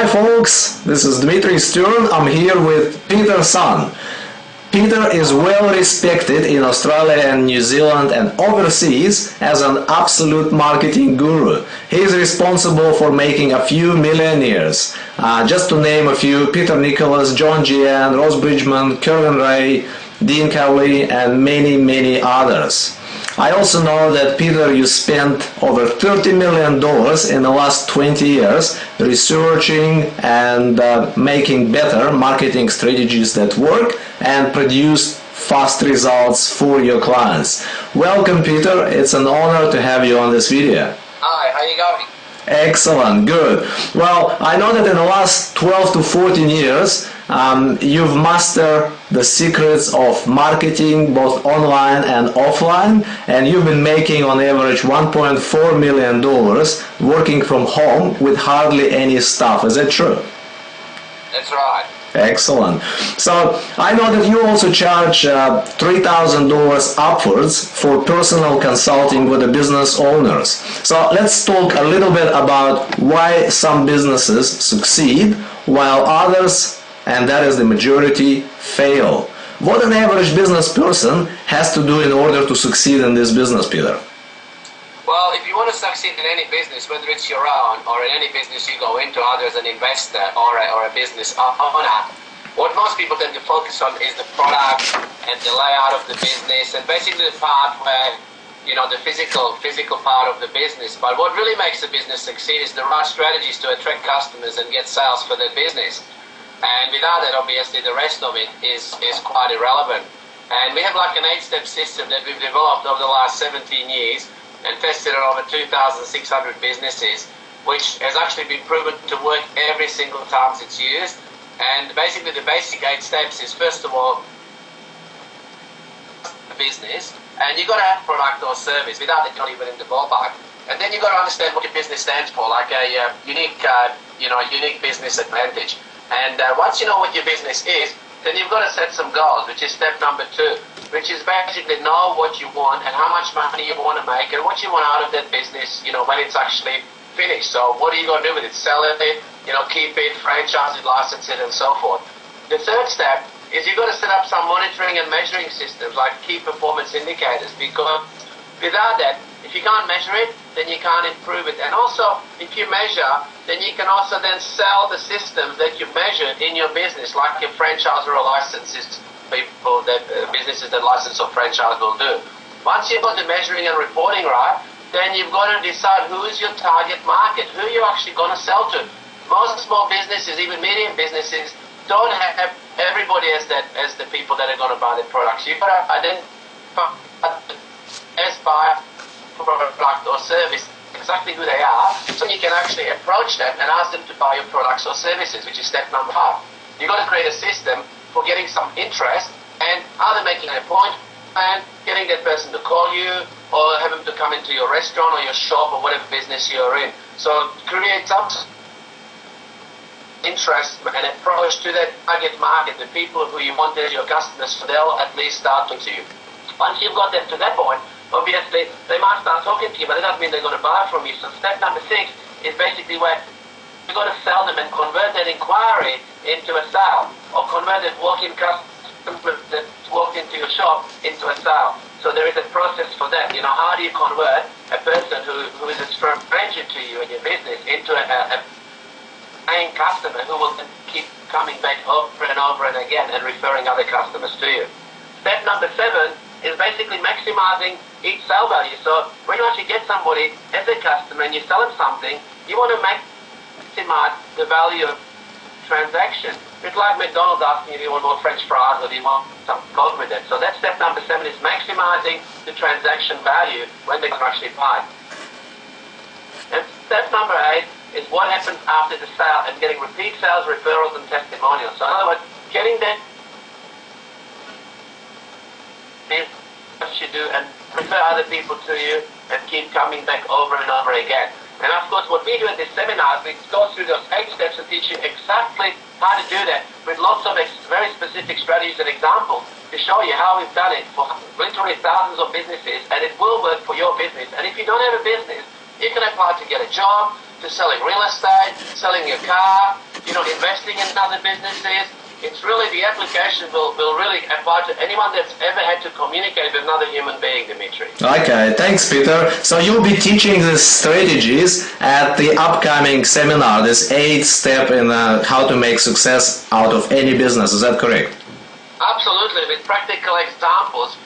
Hi folks, this is Dmitry Stern. I'm here with Peter Sun. Peter is well respected in Australia and New Zealand and overseas as an absolute marketing guru. He is responsible for making a few millionaires. Just to name a few: Peter Nicholas, John Gian, Ross Bridgman, Kerwin Ray, Dean Cowley, and many others. I also know that, Peter, you spent over $30 million in the last 20 years researching and making better marketing strategies that work and produce fast results for your clients. Welcome, Peter. It's an honor to have you on this video. Hi, how you going? Excellent, good. Well, I know that in the last 12 to 14 years, you've mastered the secrets of marketing, both online and offline, and you've been making on average $1.4 million working from home with hardly any staff. Is that true? That's right. Excellent. So I know that you also charge $3,000 upwards for personal consulting with the business owners. So let's talk a little bit about why some businesses succeed while others, and that is the majority, fail. What an average business person has to do in order to succeed in this business, Peter? Well, if you want to succeed in any business, whether it's your own or in any business you go into, either as an investor or a business owner, what most people tend to focus on is the product and the layout of the business, and basically the part where, you know, the physical part of the business. But what really makes a business succeed is the right strategies to attract customers and get sales for their business. And without that, obviously, the rest of it is quite irrelevant. And we have like an 8-step system that we've developed over the last 17 years and tested on over 2,600 businesses, which has actually been proven to work every single time it's used. And basically the basic 8 steps is, first of all, business, and you've got to have product or service. Without it, you're not even in the ballpark. And then you've got to understand what your business stands for, like a unique business advantage. And once you know what your business is, then you've got to set some goals, which is step number 2, which is basically know what you want and how much money you want to make and what you want out of that business, you know, when it's actually finished. So what are you going to do with it? Sell it, you know, keep it, franchise it, license it, and so forth. The third step is you've got to set up some monitoring and measuring systems like key performance indicators, because without that, if you can't measure it, then you can't improve it. And also, if you measure, then you can also then sell the systems that you measured in your business, like your franchise or licenses, people that businesses that license or franchise will do. Once you've got the measuring and reporting right, then you've got to decide who is your target market, who you're actually going to sell to. Most small businesses, even medium businesses, don't have everybody as the people that are going to buy the products. You've got to identify as buyer product or service exactly who they are, so you can actually approach them and ask them to buy your products or services, which is step number 5. You've got to create a system for getting some interest and either making an appointment and getting that person to call you or have them to come into your restaurant or your shop or whatever business you're in. So create some interest and approach to that target market, the people who you want as your customers, so they'll at least start talking to you. Once you've got them to that point, obviously they might start talking to you, but it doesn't mean they're going to buy from you. So step number 6 is basically where you've got to sell them and convert that inquiry into a sale, or convert that walk-in customer that walked into your shop into a sale. So there is a process for that. You know, how do you convert a person who is a stranger to you and your business into a paying customer who will then keep coming back over and over and again and referring other customers to you? Step number 7 is basically maximizing each sale value. So when you actually get somebody as a customer and you sell them something, you want to maximize the value of transaction. It's like McDonald's asking if you want more French fries or do you want some Coke with it. So that's step number 7, is maximizing the transaction value when they can actually buy. And step number 8 is what happens after the sale and getting repeat sales, referrals, and testimonials. So in other words, getting that what you do and refer other people to you and keep coming back over and over again. And of course, what we do at this seminar, we go through those 8 steps and teach you exactly how to do that with lots of very specific strategies and examples to show you how we've done it for literally thousands of businesses, and it will work for your business. And if you don't have a business, you can apply to get a job, to selling real estate, selling your car, investing in other businesses. It's really, the application will really apply to anyone that's ever had to communicate with another human being, Dimitri. Okay, thanks, Peter. So you'll be teaching these strategies at the upcoming seminar, this 8th step in how to make success out of any business. Is that correct? Absolutely, with practical examples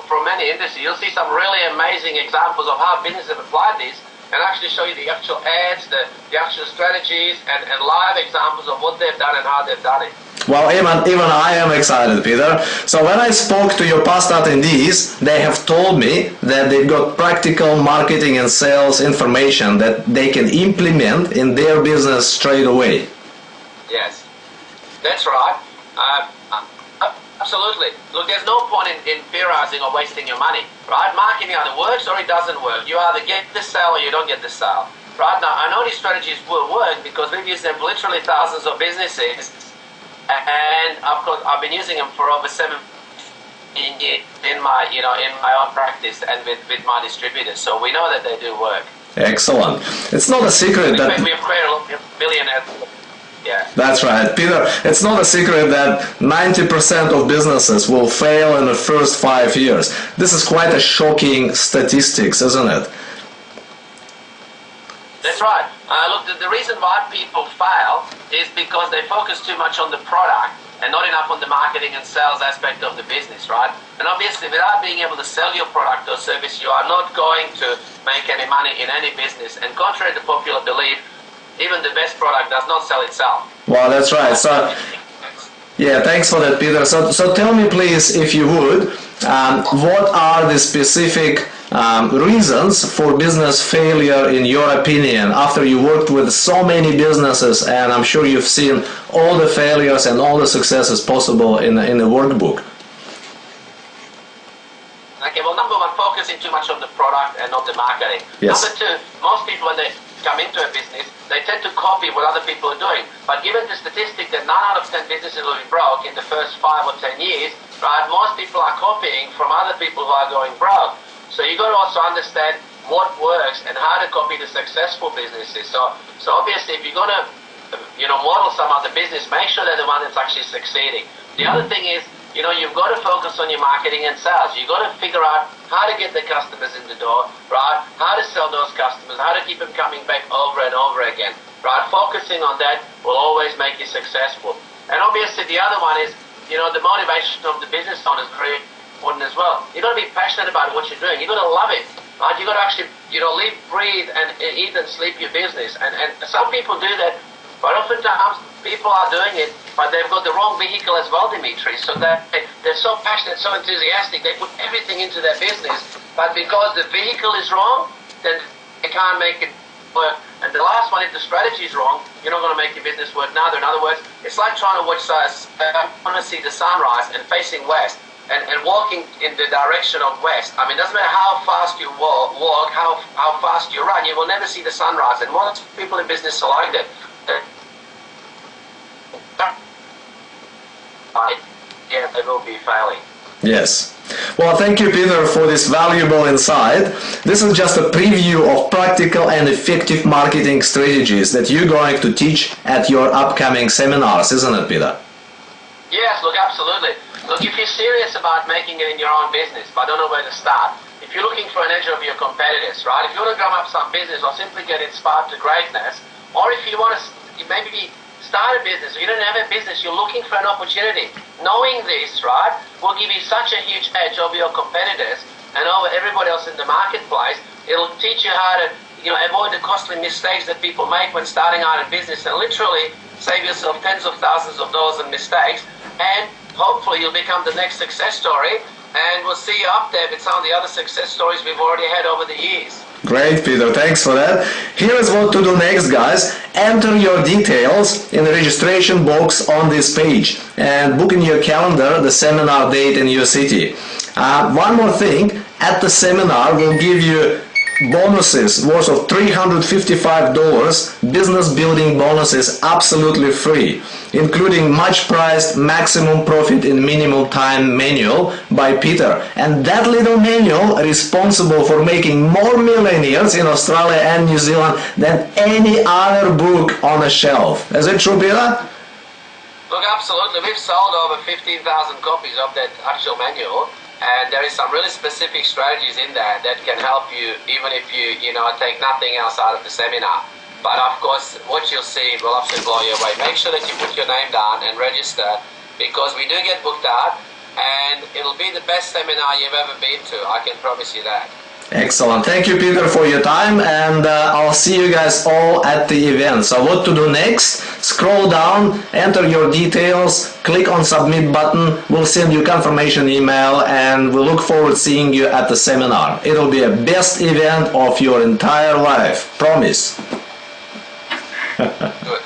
from many industries. You'll see some really amazing examples of how businesses have applied this, and actually show you the actual ads, the actual strategies, and live examples of what they've done and how they've done it. Well, even I am excited, Peter. So when I spoke to your past attendees, they have told me that they've got practical marketing and sales information that they can implement in their business straight away. Yes, that's right. Absolutely. Look, there's no point in theorizing or wasting your money, right? Marketing either works or it doesn't work. You either get the sale or you don't get the sale, right? Now, I know these strategies will work because we've used them for literally thousands of businesses, and of course, I've been using them for over 7 years in my own practice and with my distributors. So we know that they do work. Excellent. It's not a secret that we've created a millionaire. Yeah. That's right, Peter. It's not a secret that 90% of businesses will fail in the first 5 years. This is quite a shocking statistics, isn't it? That's right. Look, the reason why people fail is because they focus too much on the product and not enough on the marketing and sales aspect of the business, right? And obviously, without being able to sell your product or service, you are not going to make any money in any business. And contrary to popular belief, even the best product does not sell itself. Well, that's right. So, yeah, thanks for that, Peter. So tell me, please, if you would, what are the specific reasons for business failure in your opinion after you worked with so many businesses, and I'm sure you've seen all the failures and all the successes possible in the workbook? Okay, well, number one, focusing too much on the product and not the marketing. Yes. Number two, most people, when they come into a business, they tend to copy what other people are doing. But given the statistic that 9 out of 10 businesses will be broke in the first 5 or 10 years, right, most people are copying from other people who are going broke. So you've got to also understand what works and how to copy the successful businesses. So obviously, if you're going to model some other business, make sure they're the one that's actually succeeding. The other thing is, you've got to focus on your marketing and sales. You've got to figure out how to get the customers in the door, right? How to sell those customers, how to keep them coming back over and over again, right? Focusing on that will always make you successful. And obviously the other one is, the motivation of the business owner is very important as well. You've got to be passionate about what you're doing. You've got to love it, right? You've got to actually, live, breathe, and eat and sleep your business. And some people do that, but oftentimes people are doing it, but they've got the wrong vehicle as well, Dimitri. So that they're so passionate, so enthusiastic, they put everything into their business, but because the vehicle is wrong, then they can't make it work. And the last one, if the strategy is wrong, you're not going to make your business work neither. In other words, it's like trying to watch want to see the sunrise and facing west and walking in the direction of west. I mean, it doesn't matter how fast you walk, how fast you run, you will never see the sunrise. And most people in business are like that. Yeah, they will be failing. Yes. Well, thank you, Peter, for this valuable insight. This is just a preview of practical and effective marketing strategies that you're going to teach at your upcoming seminars, isn't it, Peter? Yes, look, absolutely. Look, if you're serious about making it in your own business, but don't know where to start, if you're looking for an edge over your competitors, right, if you want to drum up some business or simply get inspired to greatness, or if you want to maybe start a business, or you don't have a business, you're looking for an opportunity. Knowing this, right, will give you such a huge edge over your competitors and over everybody else in the marketplace. It'll teach you how to, avoid the costly mistakes that people make when starting out in business, and literally save yourself tens of thousands of dollars in mistakes, and hopefully you'll become the next success story, and we'll see you up there with some of the other success stories we've already had over the years. Great, Peter. Thanks for that. Here is what to do next, guys. Enter your details in the registration box on this page and book in your calendar the seminar date in your city. One more thing, at the seminar we'll give you bonuses worth of $355, business building bonuses absolutely free, including much prized maximum profit in minimum time manual by Peter. And that little manual responsible for making more millionaires in Australia and New Zealand than any other book on a shelf. Is it true, Peter? Look, absolutely. We've sold over 15,000 copies of that actual manual. And there is some really specific strategies in there that can help you even if you take nothing else out of the seminar. But of course, what you'll see will absolutely blow you away. Make sure that you put your name down and register, because we do get booked out and it'll be the best seminar you've ever been to. I can promise you that. Excellent. Thank you, Peter, for your time, and I'll see you guys all at the event. So what to do next? Scroll down, enter your details, click on submit button. We'll send you confirmation email, and we look forward to seeing you at the seminar. It'll be a best event of your entire life. Promise. Good.